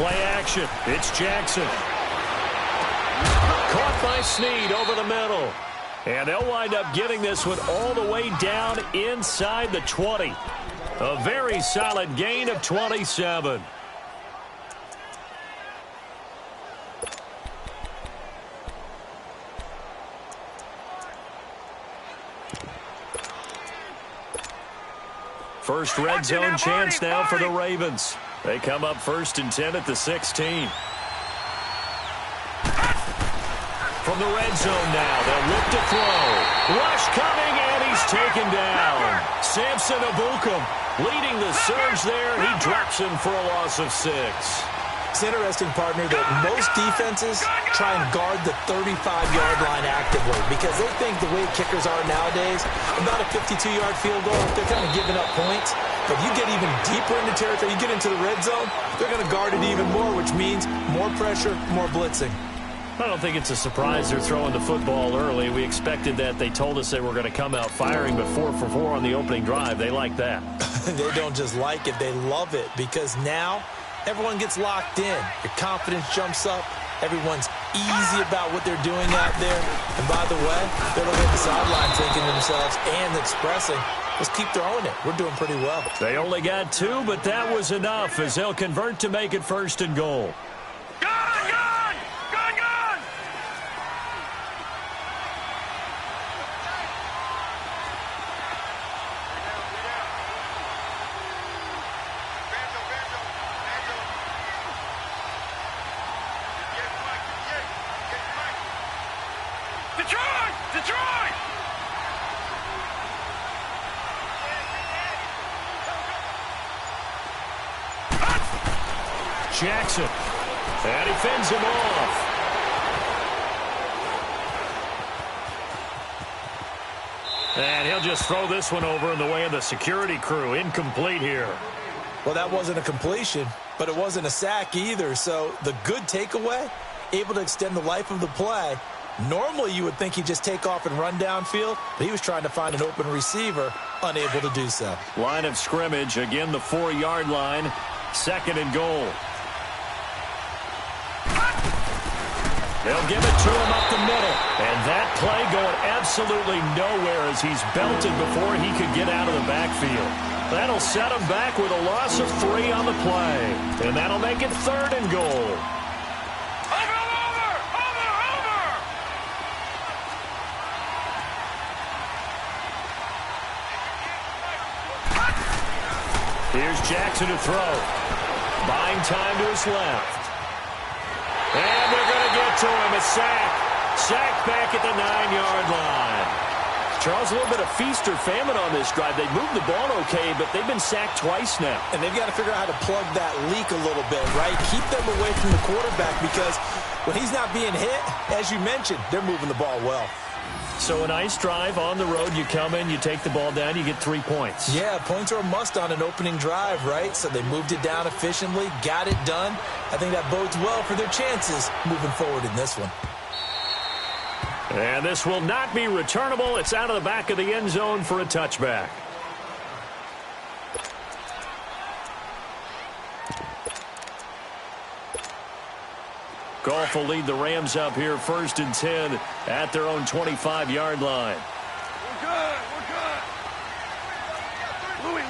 Play action. It's Jackson. Caught by Snead over the middle. And they'll wind up getting this one all the way down inside the 20. A very solid gain of 27. First red zone chance now for the Ravens. They come up 1st and 10 at the 16. From the red zone now, they'll look to throw. Rush coming, and he's taken down. Samson Abukum leading the surge there. He drops him for a loss of 6. It's interesting, partner, that most defenses try and guard the 35-yard line actively because they think the way kickers are nowadays, about a 52-yard field goal, they're kind of giving up points. But you get even deeper into territory, you get into the red zone, they're going to guard it even more, which means more pressure, more blitzing. I don't think it's a surprise they're throwing the football early. We expected that. They told us they were going to come out firing, but 4 for 4 on the opening drive. They like that. They don't just like it, they love it because now everyone gets locked in. Your confidence jumps up. Everyone's easy about what they're doing out there. And by the way, they're looking at the sideline thinking to themselves and expressing, let's keep throwing it. We're doing pretty well. They only got 2, but that was enough as they'll convert to make it 1st and goal. Jackson, and he fends him off. And he'll just throw this one over in the way of the security crew. Incomplete here. Well, that wasn't a completion, but it wasn't a sack either. So the good takeaway, able to extend the life of the play. Normally you would think he'd just take off and run downfield, but he was trying to find an open receiver, unable to do so. Line of scrimmage, again the 4-yard line, 2nd and goal. They'll give it to him up the middle. And that play going absolutely nowhere as he's belted before he could get out of the backfield. That'll set him back with a loss of 3 on the play. And that'll make it 3rd and goal. Here's Jackson to throw. Buying time to his left. And they're going to get to him. A sack. Sack back at the 9-yard line. Charles, a little bit of feast or famine on this drive. They moved the ball okay, but they've been sacked twice now. And they've got to figure out how to plug that leak a little bit, right? Keep them away from the quarterback because when he's not being hit, as you mentioned, they're moving the ball well. So a nice drive on the road. You come in, you take the ball down, you get 3 points. Yeah, points are a must on an opening drive, right? So they moved it down efficiently, got it done. I think that bodes well for their chances moving forward in this one. And this will not be returnable. It's out of the back of the end zone for a touchback. Goff will lead the Rams up here 1st and 10 at their own 25-yard line. We're good. We're good. Louis.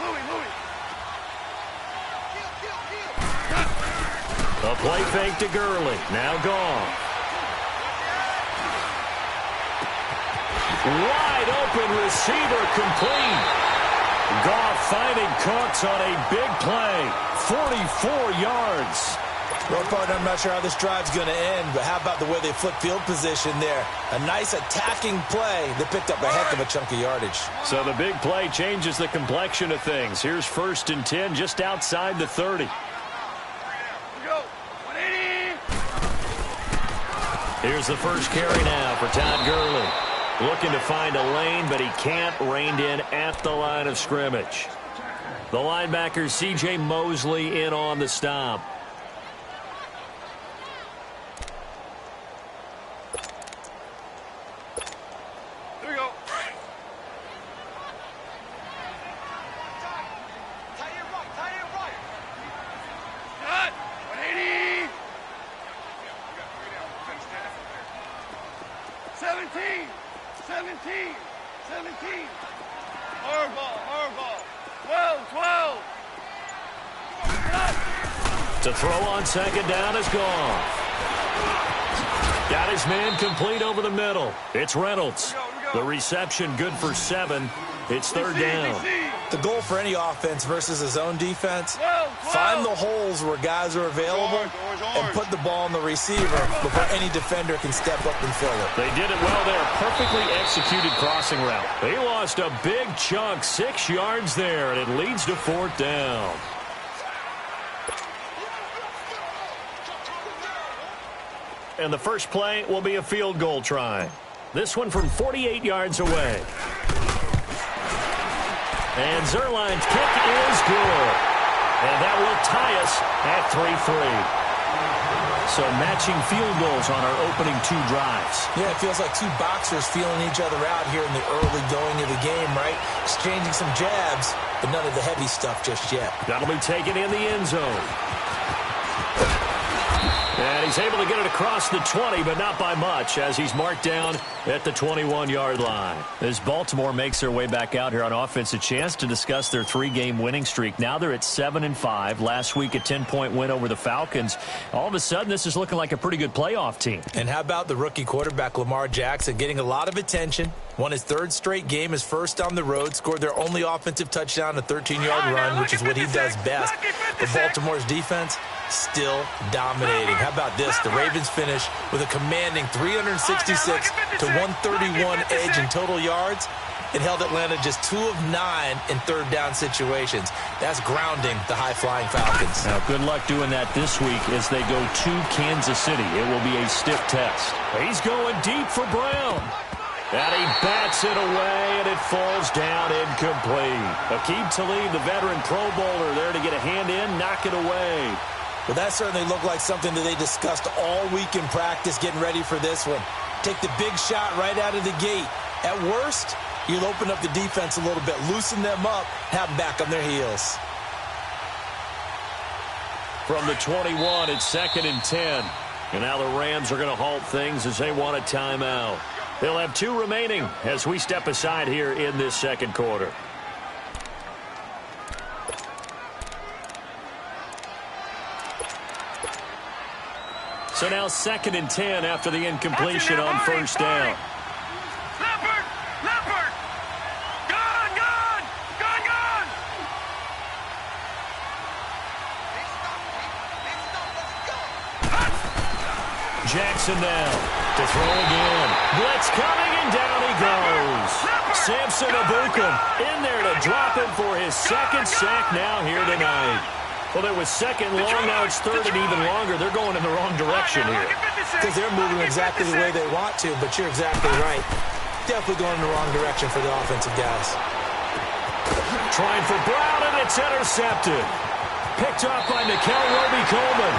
A play fake to Gurley. Now Goff. Wide open receiver complete. Goff finding Cooks on a big play. 44 yards. Well, partner, I'm not sure how this drive's going to end, but how about the way they flip field position there? A nice attacking play that picked up a heck of a chunk of yardage. So the big play changes the complexion of things. Here's 1st and 10 just outside the 30. Here's the first carry now for Todd Gurley. Looking to find a lane, but he can't. Reined in at the line of scrimmage. The linebacker, C.J. Mosley, in on the stop. Cut! 180! 17. 17. 17. Hard ball. Hard ball. 12. 12. To throw on second down is gone. Got his man complete over the middle. It's Reynolds. The reception good for 7. It's third down. The goal for any offense versus a zone defense, find the holes where guys are available and put the ball on the receiver before any defender can step up and fill it. They did it well there. Perfectly executed crossing route. They lost a big chunk, 6 yards there, and it leads to fourth down. And the first play will be a field goal try. This one from 48 yards away. And Zerline's kick is good. And that will tie us at 3-3. So matching field goals on our opening 2 drives. Yeah, it feels like 2 boxers feeling each other out here in the early going of the game, right? Exchanging some jabs, but none of the heavy stuff just yet. That'll be taken in the end zone. And he's able to get it across the 20, but not by much, as he's marked down at the 21-yard line. As Baltimore makes their way back out here on offense, a chance to discuss their 3-game winning streak. Now they're at 7-5. Last week, a 10-point win over the Falcons. All of a sudden, this is looking like a pretty good playoff team. And how about the rookie quarterback, Lamar Jackson, getting a lot of attention. Won his 3rd straight game, his first on the road, scored their only offensive touchdown, a 13-yard run, which is what he does best. But Baltimore's defense still dominating. How about this? The Ravens finish with a commanding 366 to 131 edge in total yards and held Atlanta just 2 of 9 in third down situations. That's grounding the high-flying Falcons. Now, good luck doing that this week as they go to Kansas City. It will be a stiff test. He's going deep for Brown. And he bats it away, and it falls down incomplete. Aqib Talib, the veteran Pro Bowler, there to get a hand in, knock it away. Well, that certainly looked like something that they discussed all week in practice, getting ready for this one. Take the big shot right out of the gate. At worst, you'll open up the defense a little bit, loosen them up, have them back on their heels. From the 21, it's 2nd and 10. And now the Rams are going to halt things as they want a timeout. They'll have 2 remaining as we step aside here in this second quarter. So now 2nd and 10 after the incompletion on first down. Leopard! Leopard! Gone! Gone! Gone! Gone! Jackson now to throw again. Blitz coming, and down he goes. Samson Abukum in there to drop him for his 2nd sack now here tonight. Well, it was 2nd long, now it's 3rd and even longer. They're going in the wrong direction here. Because they're moving exactly the way they want to, but you're exactly right. Definitely going in the wrong direction for the offensive guys. Trying for Brown, and it's intercepted. Picked off by Nickel Roby-Coleman.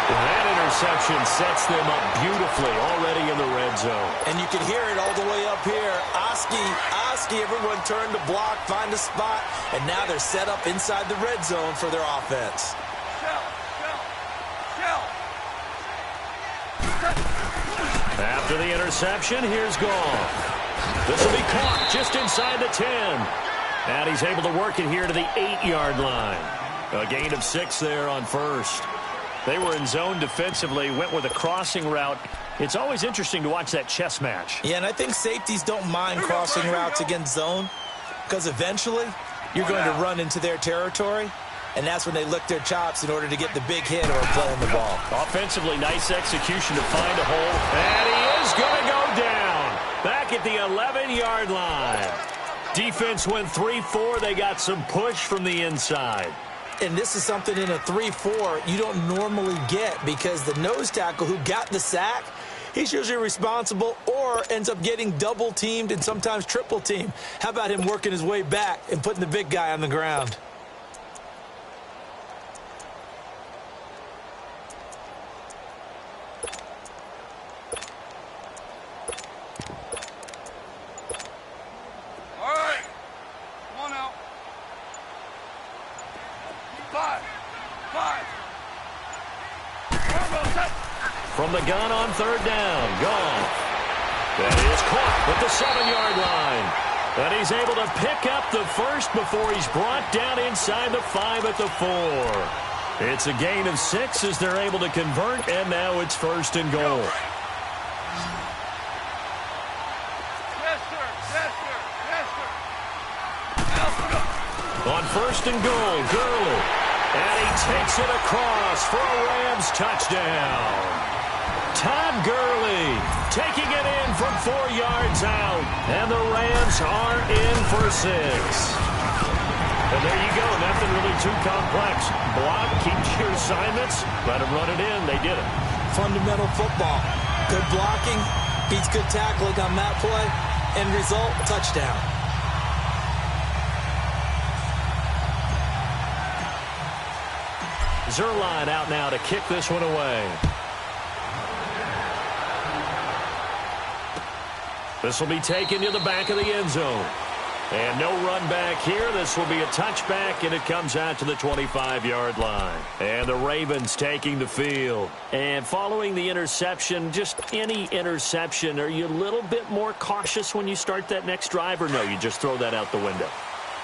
That interception sets them up beautifully already in the red zone. And you can hear it all the way up here. Oski, everyone turned to block, find a spot, and now they're set up inside the red zone for their offense. After the interception, here's Goff. This will be caught just inside the 10. And he's able to work it here to the 8-yard line. A gain of 6 there on first. They were in zone defensively, went with a crossing route. It's always interesting to watch that chess match. Yeah, and I think safeties don't mind crossing routes against zone because eventually you're going to run into their territory, and that's when they lick their chops in order to get the big hit or play on the ball. Offensively, nice execution to find a hole. And he is going to go down back at the 11-yard line. Defense went 3-4. They got some push from the inside. And this is something in a 3-4 you don't normally get because the nose tackle who got the sack, he's usually responsible or ends up getting double-teamed and sometimes triple-teamed. How about him working his way back and putting the big guy on the ground? All right. Come on out. 5. From the gun on third down, Goff. That is at the 7-yard line. And he's able to pick up the first before he's brought down inside the 5 at the 4. It's a gain of 6 as they're able to convert, and now it's 1st and goal. Yes, sir. Yes, sir. Yes, sir. On 1st and goal, Gurley. And he takes it across for a Rams touchdown. Todd Gurley taking it in from 4 yards out. And the Rams are in for 6. And there you go. Nothing really too complex. Block, keep your assignments, let them run it in. They did it. Fundamental football. Good blocking, beats good tackling on that play. End result, touchdown. Zerline out now to kick this one away. This will be taken to the back of the end zone. And no run back here. This will be a touchback, and it comes out to the 25-yard line. And the Ravens taking the field. And following the interception, just any interception, are you a little bit more cautious when you start that next drive, or no, you just throw that out the window?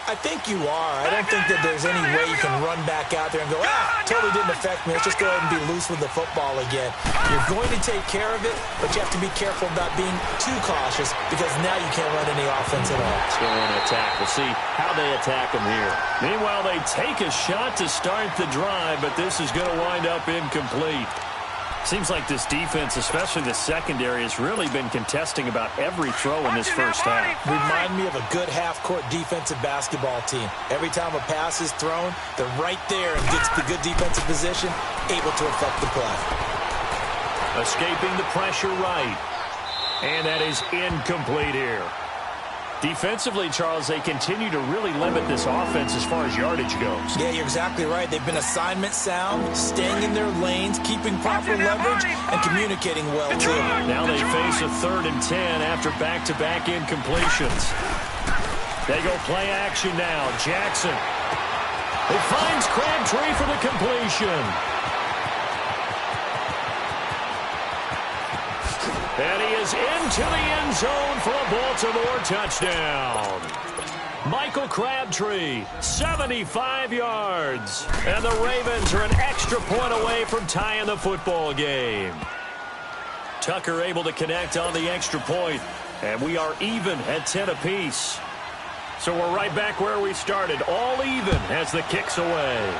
I think you are. I don't think that there's any way you can run back out there and go, totally didn't affect me. Let's just go ahead and be loose with the football again. You're going to take care of it, but you have to be careful about being too cautious because now you can't run any offense at all. Let's go in and attack. We'll see how they attack them here. Meanwhile, they take a shot to start the drive, but this is going to wind up incomplete. Seems like this defense, especially the secondary, has really been contesting about every throw in this first half. Remind me of a good half-court defensive basketball team. Every time a pass is thrown, they're right there and gets the good defensive position, able to affect the play. Escaping the pressure right. And that is incomplete here. Defensively, Charles, they continue to really limit this offense as far as yardage goes. Yeah, you're exactly right. They've been assignment sound, staying in their lanes, keeping proper leverage, and communicating well, too. Now they face a 3rd and 10 after back-to-back incompletions. They go play action now. Jackson. It finds Crabtree for the completion. And he is into the end zone for a Baltimore touchdown. Michael Crabtree, 75 yards. And the Ravens are an extra point away from tying the football game. Tucker able to connect on the extra point, and we are even at 10 apiece. So we're right back where we started, all even as the kick's away.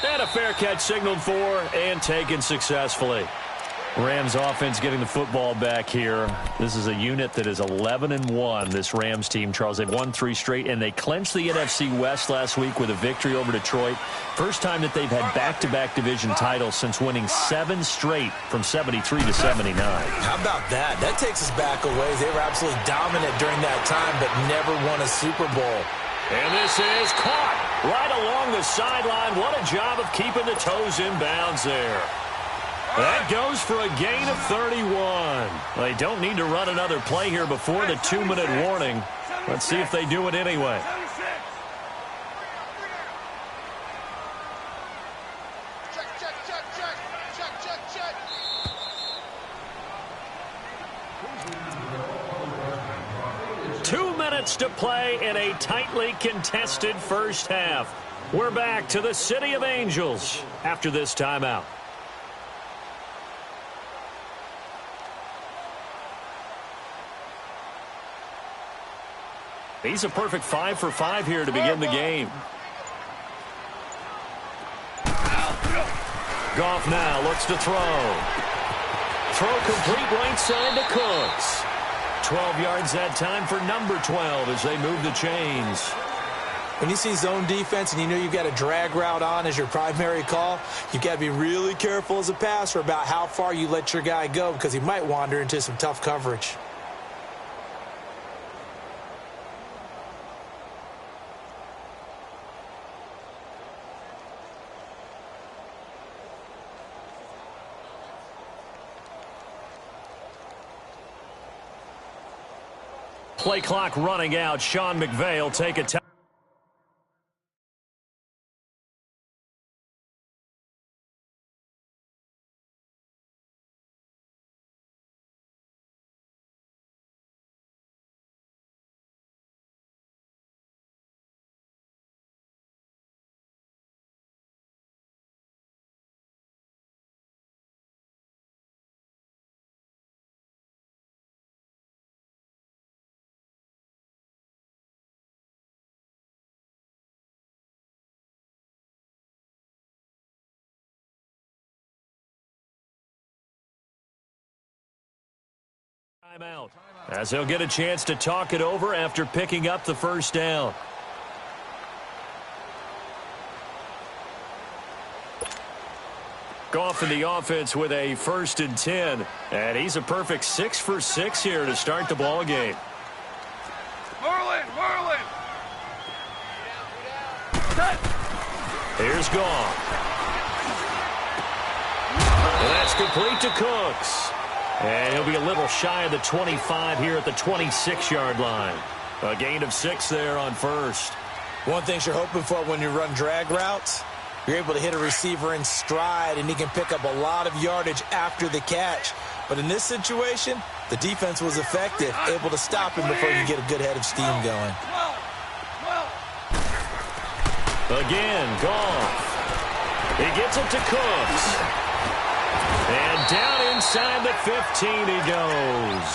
And a fair catch signaled for and taken successfully. Rams offense getting the football back here. This is a unit that is 11-1, this Rams team, Charles. They've won 3 straight, and they clinched the NFC West last week with a victory over Detroit. First time that they've had back-to-back division titles since winning 7 straight from 73 to 79. How about that? That takes us back a ways. They were absolutely dominant during that time, but never won a Super Bowl. And this is caught right along the sideline. What a job of keeping the toes in bounds there. That goes for a gain of 31. They don't need to run another play here before the 2-minute warning. Let's see if they do it anyway. Check. 2 minutes to play in a tightly contested first half. We're back to the City of Angels after this timeout. He's a perfect 5 for 5 here to begin the game. Goff now looks to throw. Throw complete right side to Cooks. 12 yards that time for number 12 as they move the chains. When you see zone defense and you know you've got a drag route on as your primary call, you've got to be really careful as a passer about how far you let your guy go because he might wander into some tough coverage. Play clock running out. Sean McVay will take a time. Timeout, as he'll get a chance to talk it over after picking up the first down. Goff in the offense with a 1st and 10, and he's a perfect 6 for 6 here to start the ball game. Merlin! Here's Goff. And that's complete to Cooks. And he'll be a little shy of the 25 here at the 26-yard line. A gain of 6 there on first. One thing you're hoping for when you run drag routes, you're able to hit a receiver in stride, and he can pick up a lot of yardage after the catch. But in this situation, the defense was effective, able to stop him before you get a good head of steam going. Again, Goff. He gets it to Cooks. And down inside the 15 he goes.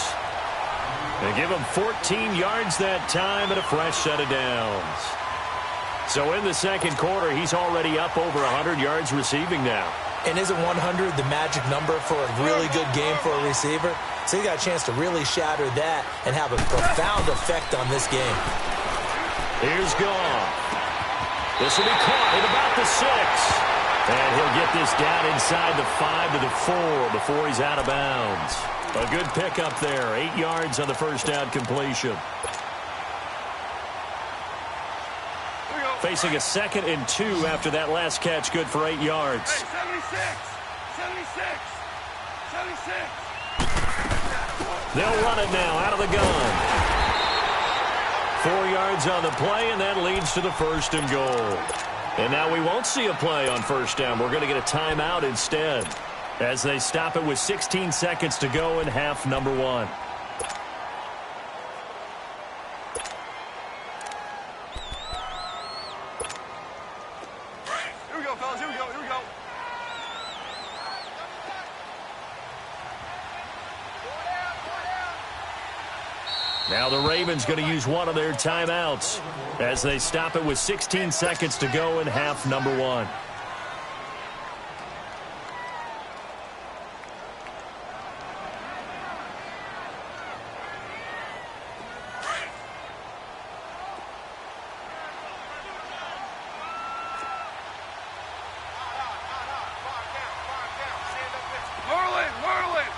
They give him 14 yards that time and a fresh set of downs. So in the second quarter, he's already up over 100 yards receiving now. And isn't 100 the magic number for a really good game for a receiver? So he got a chance to really shatter that and have a profound effect on this game. Here's Goff. This will be caught at about the 6. And he'll get this down inside the 5 to the 4 before he's out of bounds. A good pickup there. 8 yards on the first down completion. Facing a 2nd and 2 after that last catch. Good for 8 yards. Hey, 76. They'll run it now out of the gun. 4 yards on the play, and that leads to the 1st and goal. And now we won't see a play on first down. We're going to get a timeout instead as they stop it with 16 seconds to go in half number 1. Here we go, fellas. Here we go. Now the Ravens going to use one of their timeouts as they stop it with 16 seconds to go in half number 1. Merlin!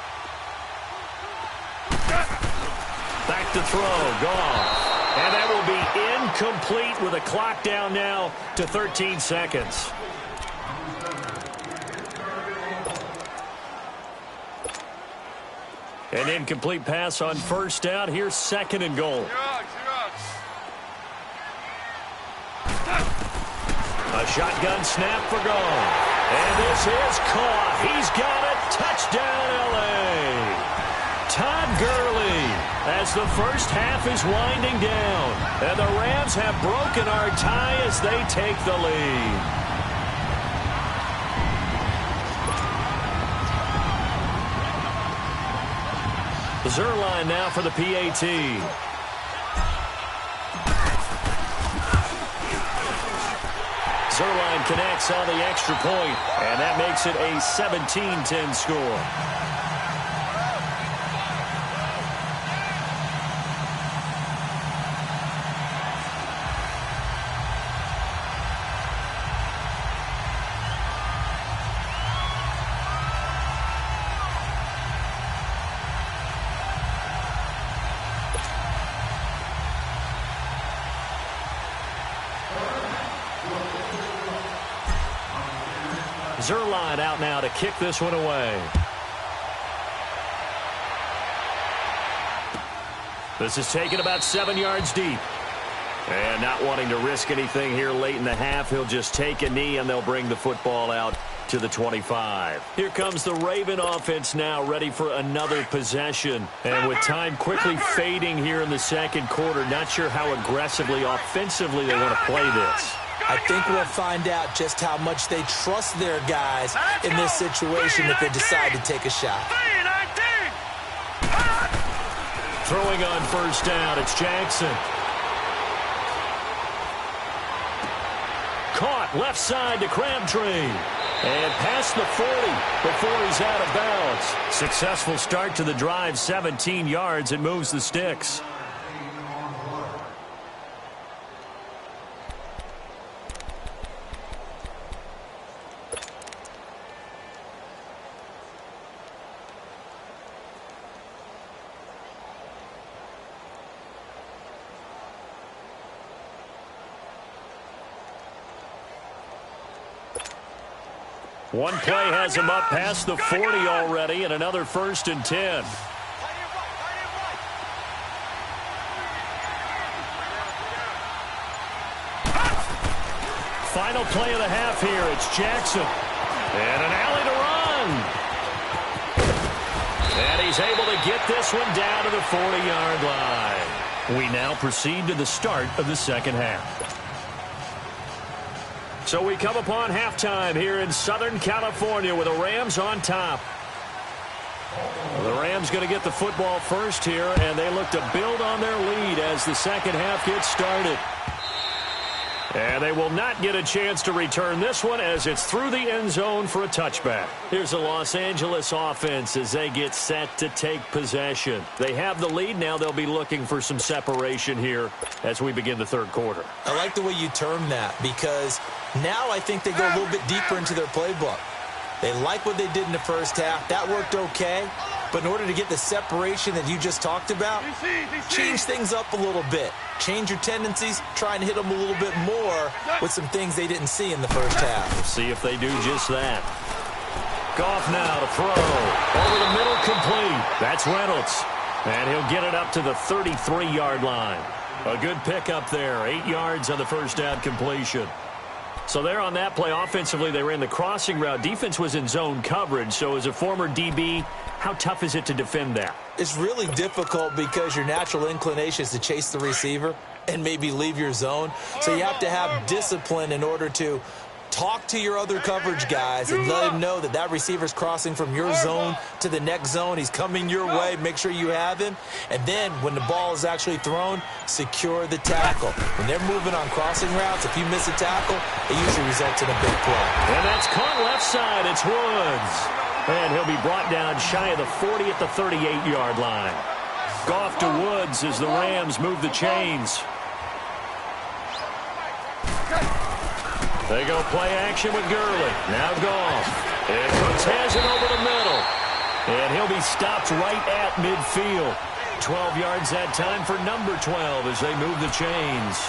Back to throw, Goff. And that will be incomplete with a clock down now to 13 seconds. An incomplete pass on first down. Here's 2nd and goal. A shotgun snap for Goff. And this is caught. He's got it. Touchdown, L.A. Todd Gurley, as the first half is winding down. And the Rams have broken our tie as they take the lead. Zerline now for the PAT. Zerline connects on the extra point, and that makes it a 17-10 score. Zerline out now to kick this one away. This is taken about 7 yards deep. And not wanting to risk anything here late in the half, he'll just take a knee and they'll bring the football out to the 25. Here comes the Raven offense now, ready for another possession. And with time quickly fading here in the second quarter, not sure how aggressively, offensively they want to play this. I think we'll find out just how much they trust their guys in this situation if they decide to take a shot. Throwing on first down, it's Jackson. Caught left side to Crabtree. And past the 40 before he's out of bounds. Successful start to the drive, 17 yards, and moves the sticks. One play has him up past the 40 already, and another 1st and 10. Final play of the half here. It's Jackson. And an alley to run. And he's able to get this one down to the 40-yard line. We now proceed to the start of the second half. So we come upon halftime here in Southern California with the Rams on top. The Rams going to get the football first here, and they look to build on their lead as the second half gets started. And they will not get a chance to return this one as it's through the end zone for a touchback. Here's the Los Angeles offense as they get set to take possession. They have the lead now. They'll be looking for some separation here as we begin the third quarter. I like the way you term that because now I think they go a little bit deeper into their playbook. They like what they did in the first half. That worked okay. But in order to get the separation that you just talked about, change things up a little bit. Change your tendencies, try and hit them a little bit more with some things they didn't see in the first half. We'll see if they do just that. Goff now to throw. Over the middle, complete. That's Reynolds. And he'll get it up to the 33-yard line. A good pickup there. 8 yards on the first down completion. So there on that play, offensively, they ran the crossing route. Defense was in zone coverage. So as a former DB, how tough is it to defend that? It's really difficult because your natural inclination is to chase the receiver and maybe leave your zone. So you have to have discipline in order to talk to your other coverage guys and let them know that that receiver's crossing from your zone to the next zone. He's coming your way. Make sure you have him. And then when the ball is actually thrown, secure the tackle. When they're moving on crossing routes, if you miss a tackle, it usually results in a big play. And that's caught left side. It's Woods. And he'll be brought down shy of the 40 at the 38-yard line. Goff to Woods as the Rams move the chains. They go play action with Gurley. Now Goff. And Cooks has it over the middle. And he'll be stopped right at midfield. 12 yards that time for number 12 as they move the chains.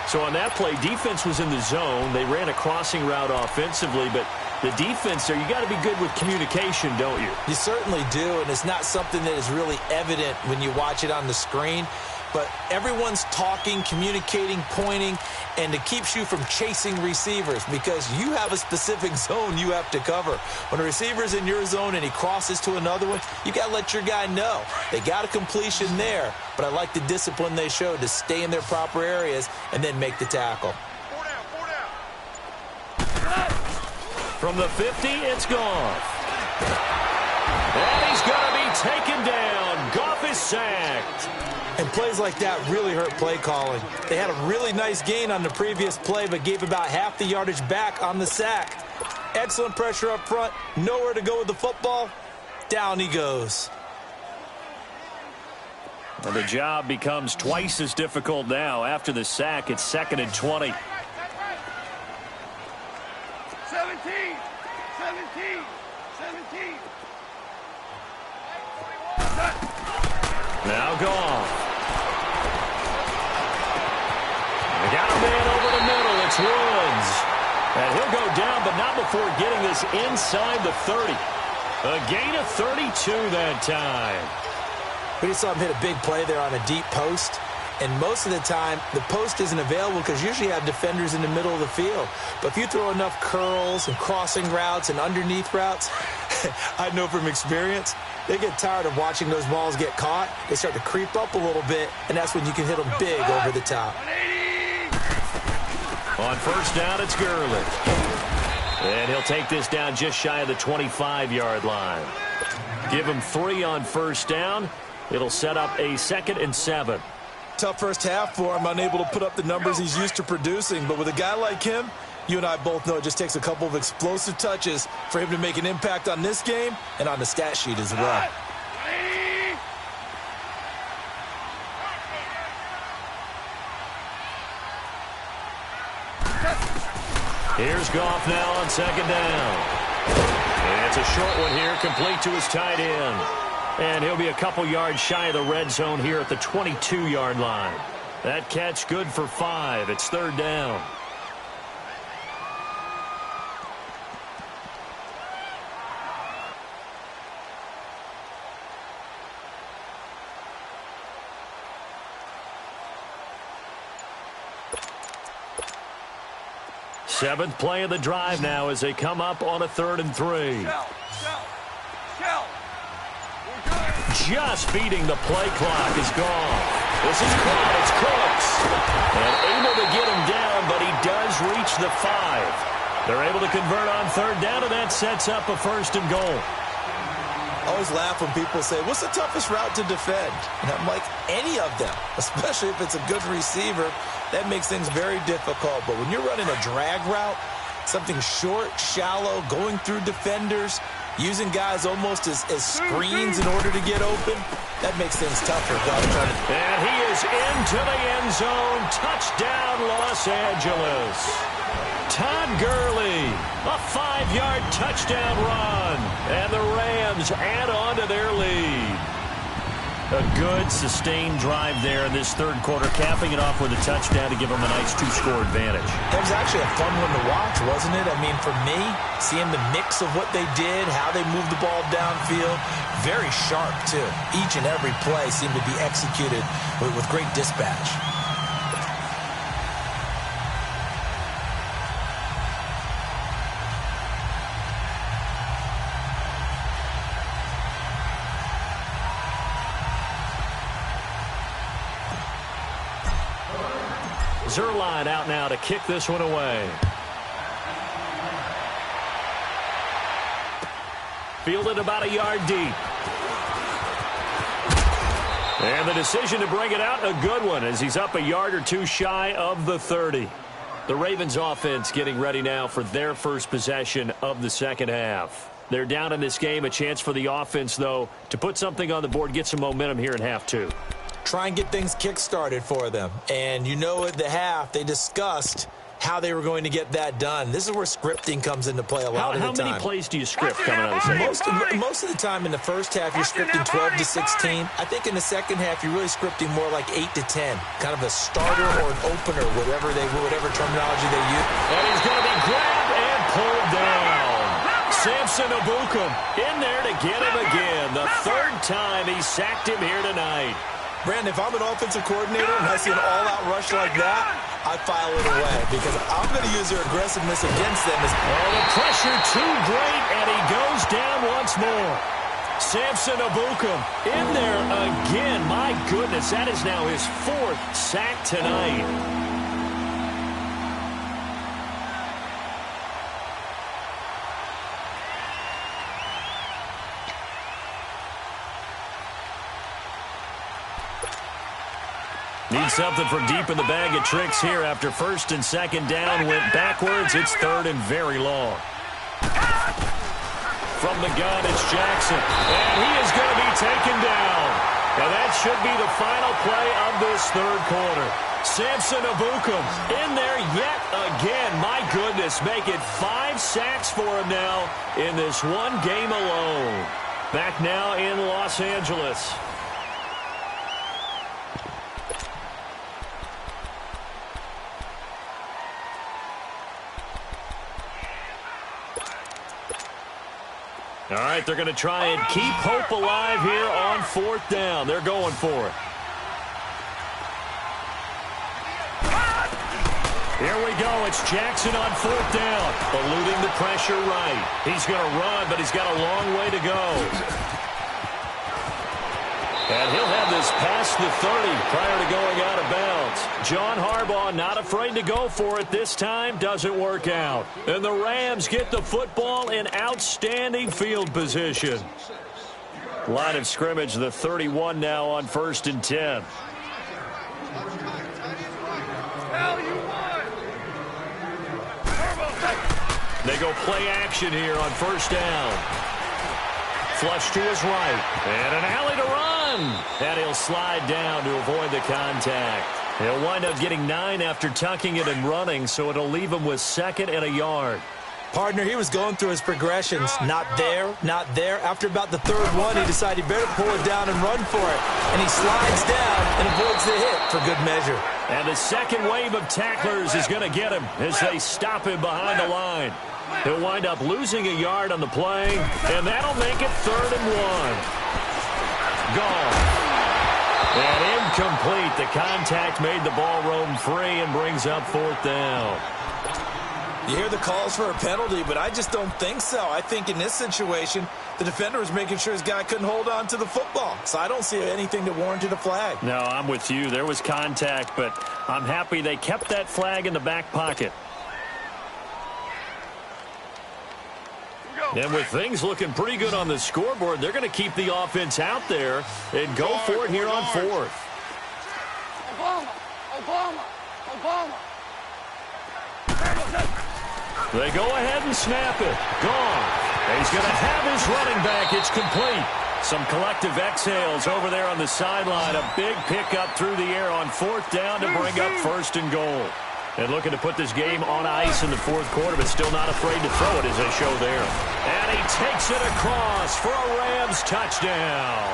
So on that play, defense was in the zone. They ran a crossing route offensively, but the defense there, you got to be good with communication, don't you? You certainly do, and it's not something that is really evident when you watch it on the screen. But everyone's talking, communicating, pointing, and it keeps you from chasing receivers because you have a specific zone you have to cover. When a receiver's in your zone and he crosses to another one, you got to let your guy know. They got a completion there, but I like the discipline they showed to stay in their proper areas and then make the tackle. From the 50, it's Goff. And he's going to be taken down. Goff is sacked. And plays like that really hurt play calling. They had a really nice gain on the previous play, but gave about half the yardage back on the sack. Excellent pressure up front. Nowhere to go with the football. Down he goes. Well, the job becomes twice as difficult now. After the sack, it's 2nd and 20. 17. Now Goff. They got a man over the middle. It's Woods. And he'll go down, but not before getting this inside the 30. A gain of 32 that time. We just saw him hit a big play there on a deep post. And most of the time, the post isn't available because you usually have defenders in the middle of the field. But if you throw enough curls and crossing routes and underneath routes, I know from experience, they get tired of watching those balls get caught. They start to creep up a little bit, and that's when you can hit them big over the top. On first down, it's Gurley. And he'll take this down just shy of the 25-yard line. Give him 3 on first down. It'll set up a 2nd and 7. Tough first half for him, unable to put up the numbers he's used to producing. But with a guy like him, You and I both know it just takes a couple of explosive touches for him to make an impact on this game and on the stat sheet as well. Here's Goff now on second down. And it's a short one here, complete to his tight end. And he'll be a couple yards shy of the red zone here at the 22-yard line. That catch good for 5. It's third down. Seventh play of the drive now as they come up on a 3rd and 3. Just beating the play clock is gone. This is caught. It's Cooks. And able to get him down, but he does reach the 5. They're able to convert on 3rd down, and that sets up a 1st and goal. I always laugh when people say, what's the toughest route to defend? And I'm like, any of them, especially if it's a good receiver. That makes things very difficult. But when you're running a drag route, something short, shallow, going through defenders, using guys almost as screens in order to get open, that makes things tougher. And he is into the end zone. Touchdown, Los Angeles. Todd Gurley, a 5-yard touchdown run. And the Rams add on to their lead. A good, sustained drive there in this third quarter, capping it off with a touchdown to give them a nice 2-score advantage. It was actually a fun one to watch, wasn't it? I mean, for me, seeing the mix of what they did, how they moved the ball downfield, very sharp, too. Each and every play seemed to be executed with great dispatch. Zerline out now to kick this one away. Fielded about a yard deep. And the decision to bring it out, a good one, as he's up a yard or two shy of the 30. The Ravens offense getting ready now for their first possession of the second half. They're down in this game, a chance for the offense, though, to put something on the board, get some momentum here in half 2. Try and get things kick-started for them. And you know at the half, they discussed how they were going to get that done. This is where scripting comes into play a lot of the time. How many plays do you script coming out of the second? Most of the time in the first half, you're scripting 12 to 16. I think in the second half, you're really scripting more like 8 to 10. Kind of a starter or an opener, whatever terminology they use. And he's going to be grabbed and pulled down. Samson Ebukam in there to get him again. The 3rd time he sacked him here tonight. Brandon, if I'm an offensive coordinator and I see an all-out rush like that, I file it away because I'm going to use their aggressiveness against them. The pressure too great, and he goes down once more. Samson Ebukam in there again. My goodness, that is now his 4th sack tonight. Need something for deep in the bag of tricks here after 1st and 2nd down. Went backwards. It's 3rd and very long. From the gun, it's Jackson. And he is going to be taken down. And that should be the final play of this 3rd quarter. Samson Ebukam in there yet again. My goodness, make it 5 sacks for him now in this one game alone. Back now in Los Angeles. All right, they're going to try and keep hope alive here on 4th down. They're going for it. Here we go. It's Jackson on 4th down. Eluding the pressure right. He's going to run, but he's got a long way to go. And he'll have this past the 30 prior to going out of bounds. John Harbaugh not afraid to go for it this time. Doesn't work out. And the Rams get the football in outstanding field position. Line of scrimmage, the 31 now on 1st and 10. They go play action here on first down. Flush to his right. And an alley to run. And he'll slide down to avoid the contact. He'll wind up getting 9 after tucking it and running, so it'll leave him with 2nd and a yard. Partner, he was going through his progressions. Not there, not there. After about the 3rd one, he decided he better pull it down and run for it. And he slides down and avoids the hit for good measure. And the second wave of tacklers is going to get him as they stop him behind the line. He'll wind up losing a yard on the play, and that'll make it 3rd and 1. Gone. And incomplete. The contact made the ball roam free and brings up 4th down. You hear the calls for a penalty, but I just don't think so. I think in this situation, the defender was making sure his guy couldn't hold on to the football. So I don't see anything that warranted a flag. No, I'm with you. There was contact, but I'm happy they kept that flag in the back pocket. And with things looking pretty good on the scoreboard, they're going to keep the offense out there and go for it here on 4th. Obama. They go ahead and snap it. Gone. And he's going to have his running back. It's complete. Some collective exhales over there on the sideline. A big pickup through the air on 4th down to bring up 1st and goal. And looking to put this game on ice in the 4th quarter, but still not afraid to throw it as they show there. And he takes it across for a Rams touchdown.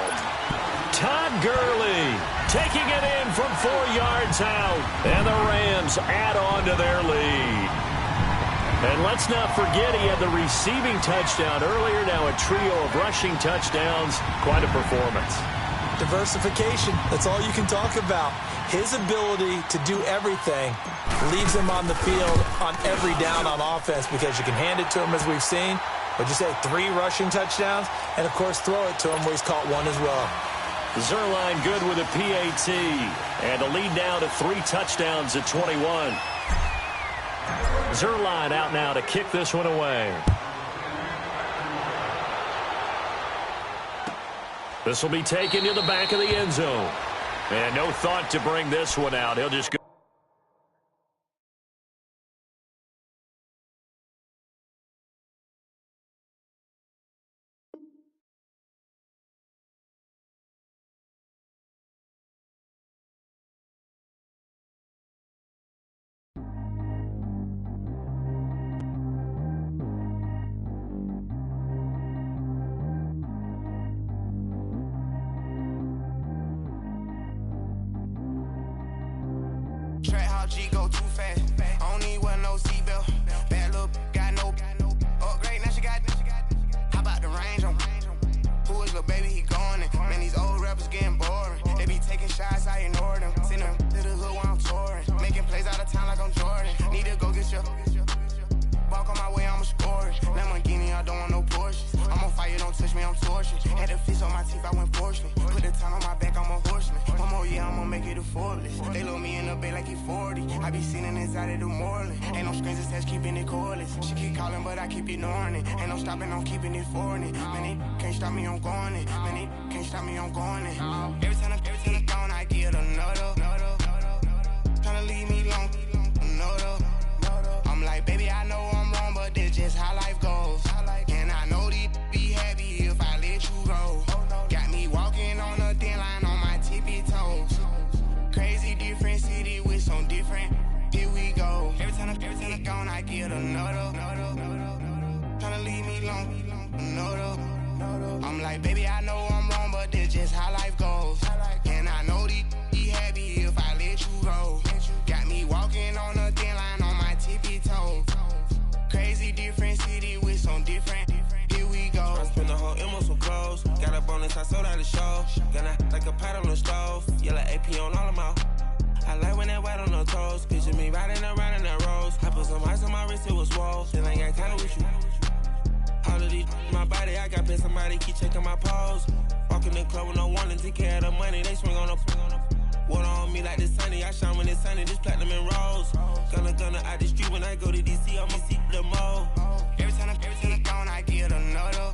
Todd Gurley taking it in from 4 yards out. And the Rams add on to their lead. And let's not forget he had the receiving touchdown earlier. Now a trio of rushing touchdowns. Quite a performance. Diversification. That's all you can talk about. His ability to do everything leaves him on the field on every down on offense because you can hand it to him as we've seen. What'd you say, 3 rushing touchdowns? And, of course, throw it to him where he's caught 1 as well. Zerline good with a PAT. And a lead now to 3 touchdowns at 21. Zerline out now to kick this one away. This will be taken to the back of the end zone. And no thought to bring this one out. He'll just go. G go too fast. I don't need wear no seatbelt. Bad look, got no upgrade. Now she got. How about the range on? Who is little baby? He gone. Man, these old rappers getting boring. They be taking shots, I ignore them. Send them to the hood while I'm touring. Making plays out of town like I'm Jordan. Need to go get your. Walk on my way, I'ma score it. Lamborghini, I don't want no Porsches. I'm on fire, don't touch me, I'm tortured. Had the fish on my teeth, I went porcelain. Put the time on my back, I'm a horseman. One more year, I'ma make it a Forbes. They load me in the bay like he 40. I be sitting inside of the Moreland. Ain't no screens attached, keeping it cordless. She keep calling, but I keep ignoring it. Ain't no stopping, I'm keeping it foreign it. Man, they can't stop me, I'm going it. Man, they can't stop me, I'm going it. Every time I'm gone, I get another. Tryna leave me long, another. I'm like, baby, I know I'm wrong, but that's just how life goes. And I know these be happy if I let you go. Got me walking on a thin line on my tippy toes. Crazy different city with some different. Here we go. Every time I'm gone, I get another. Tryna leave me long, another. I'm like, baby, I know I'm wrong, but that's just how life goes. And I know these be happy if I let you go. Got me walking on a thin line on my tippy toes. Crazy different city with some different. Here we go. I spent the whole M on some clothes. Got a bonus, I sold out the show. Gonna like a pot on the stove. Yellow AP on all of my. I like when that white on the toes. Picture me riding around in that rose. I put some ice on my wrist, it was swole. Then I got kinda with you. All of these, my body, I got pay somebody keep checking my pose. Walking in the club with no warning, take care of the money. They swing on the. Water on me like the sunny, I shine when it's sunny, this platinum and rose. Gonna out the street when I go to DC, I'ma see the mo. Every time I'm gone, I get another.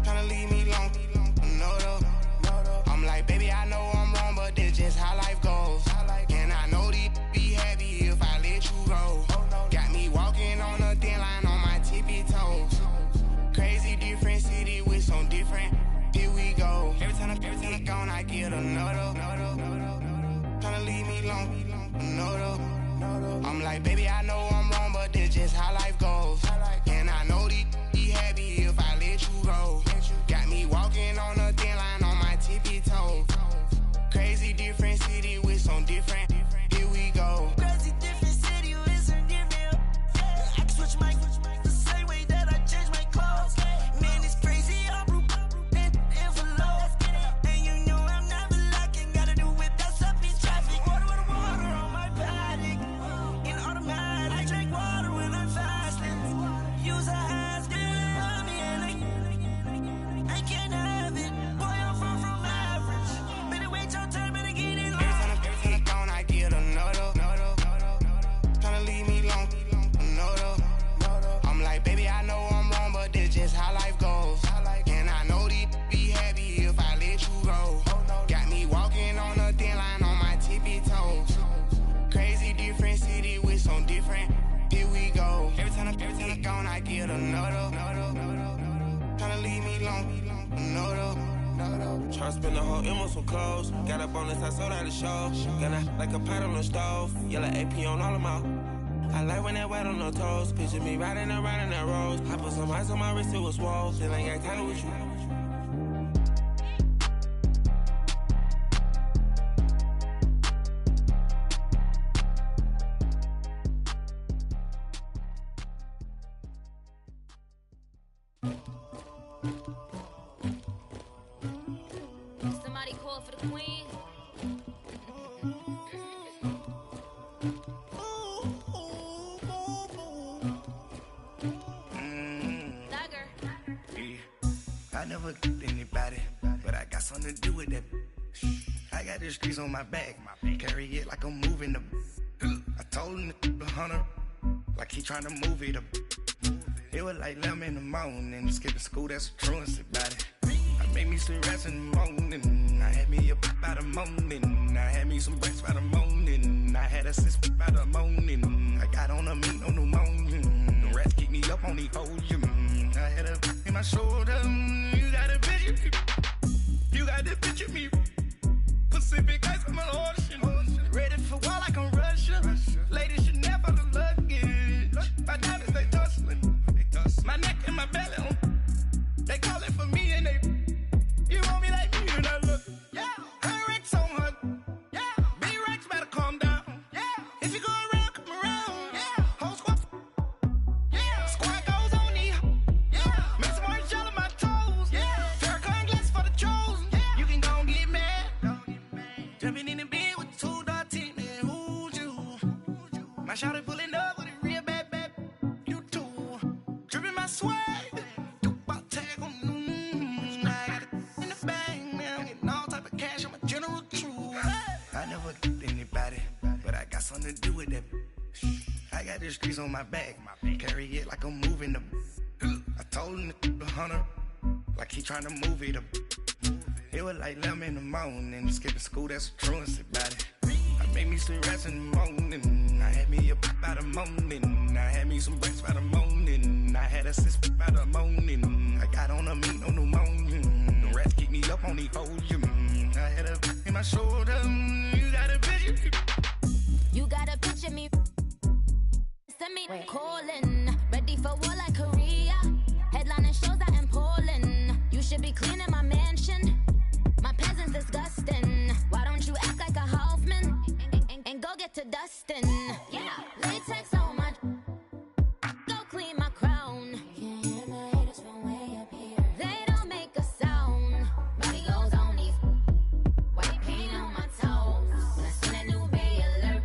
Tryna leave me long, another. I'm like, baby, I know I'm wrong, but that's just how life goes. And I know these be happy if I let you go. Got me walking on a thin line. like, baby, I know I'm wrong, but this just how life goes. And I know these be happy if I let you go. Got me walking on a thin line on my tippy toe. Crazy different city with some different. Here we go. Crazy different city with some different. I can switch my the same way that I change my clothes. Man, it's crazy. I'm envelope. And you know I'm never lacking. Gotta do it. That's up in traffic. Water on my paddock. In automatic. I drink water when I'm fasting. Use a hands, girl, me and I can't have it. Boy, I'm far from average. Better wait your turn, better get in line. Every time I'm gone, I get another. Tryna leave me alone, another. I'm like, baby, I know I'm wrong, but this just how life goes. And I know these be happy if I let you go. Got me walking on a thin line on my tippy toes. Crazy different city with some different. Here we go. Every time I'm gone, I get another. Tryna leave me alone, another. Tryna spend the whole M on some clothes. Got up on this, I sold out the show. Gonna like a pot on the stove. Yellow AP on all of my. I like when that wet on the toes. Picture me riding around in that rose. I put some ice on my wrist, it was swole. Still ain't got time with you. Somebody call for the queen. I never get anybody, but I got something to do with that. I got the streets on my back, carry it like I'm moving the. I told him to 100, like he trying to move it up. It was like 11 in the morning, skipping school, that's a truancy about it. I made me some rest in the morning, I had me up by the morning. I had me some breakfast by the morning, I had a six by the morning. I got on a meat on the morning, the rats keep me up on the podium. I had a in my shoulder, you got a picture me, you got the picture me. Pacific ice on my ocean, ready for war like I'm Russia. Ladies should never the luggage, my diamonds they tussling. My neck and my belly on, they call it for me and they, you want me like me and I look, yeah. Her Rex on her, yeah. B-Rex better calm down, yeah. If you go around, come around, yeah. Whole squad, yeah. Squad goes on me, yeah. Make some orange gel on my toes, yeah. Farrakhan glass for the chosen, yeah. You can go and get mad, jumping in the bed with 2 dark teeth, man, who's you? My shawty pulling up with a real bad, you too. Dripping my swag, Dupac tag on, I got it in the bag, man. I'm getting all type of cash, I'm a general true. I never get anybody, but I got something to do with that. I got the streets on my back, carry it like I'm moving the. I told him to 100, like he trying to move it up. It was like 11 in the morning, skipping school, that's a truancy about it. I made me some rest in the morning, I had me up by the morning. I had me some breakfast by the morning, I had a six by the morning. I got on a meat on the morning, the rats keep me up on the podium. I had a in my shoulder, you got a picture. You got a picture me. Send me calling. Ready for war like Korea. Headlining shows out in Poland. You should be cleaning my mansion. My peasants disgusting. Why don't you act like a Hoffman and go get to dustin'? Yeah, latex on my. Go clean my crown. Can't hear my haters from way up here. They don't make a sound. Body goes on these. White paint on my toes. When I send a new Bay alert,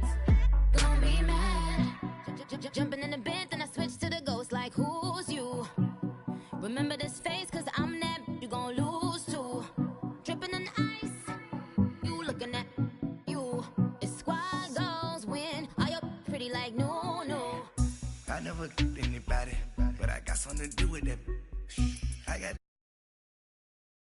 gon' be mad. Jumping in the bed, then I switch to the ghost like who's you? Remember this face, cause I'm that you gon' lose too. Dripping in ice, you looking at you. It's squad goals win. Are you pretty like no, no? I never get anybody, but I got something to do with that. I got